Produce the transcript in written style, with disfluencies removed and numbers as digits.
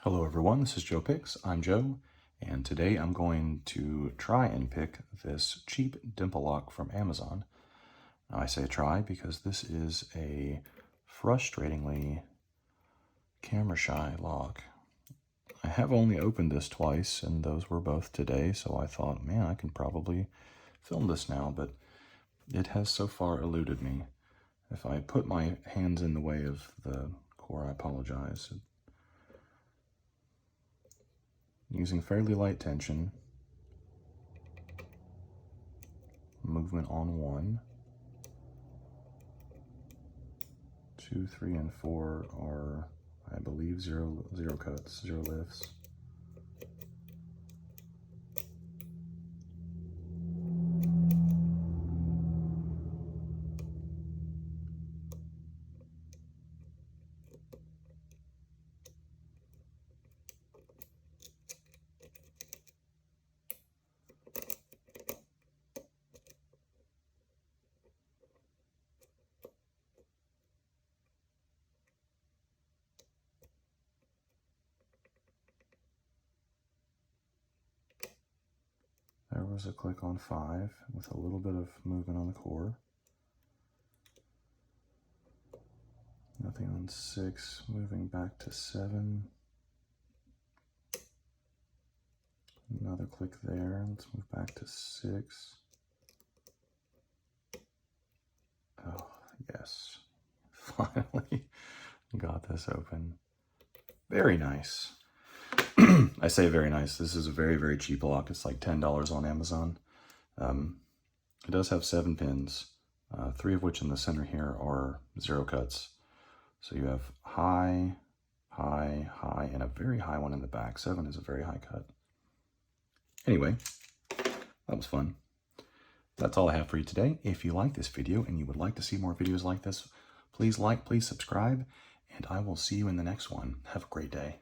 Hello everyone, this is Joe Picks. I'm Joe, and today I'm going to try and pick this cheap dimple lock from Amazon. Now I say try because this is a frustratingly camera shy lock. I have only opened this twice, and those were both today, so I thought, man, I can probably film this now, but it has so far eluded me. If I put my hands in the way of the core, I apologize. Using fairly light tension, movement on 1, 2, 3, and 4 are, I believe, zero cuts, 0 lifts. There was a click on 5 with a little bit of movement on the core. Nothing on 6, moving back to 7. Another click there. Let's move back to 6. Oh, yes. Finally got this open. Very nice. I say very nice. This is a very, very cheap lock. It's like $10 on Amazon. It does have 7 pins, 3 of which in the center here are 0 cuts. So you have high, high, high, and a very high one in the back. 7 is a very high cut. Anyway, that was fun. That's all I have for you today. If you like this video and you would like to see more videos like this, please like, please subscribe, and I will see you in the next one. Have a great day.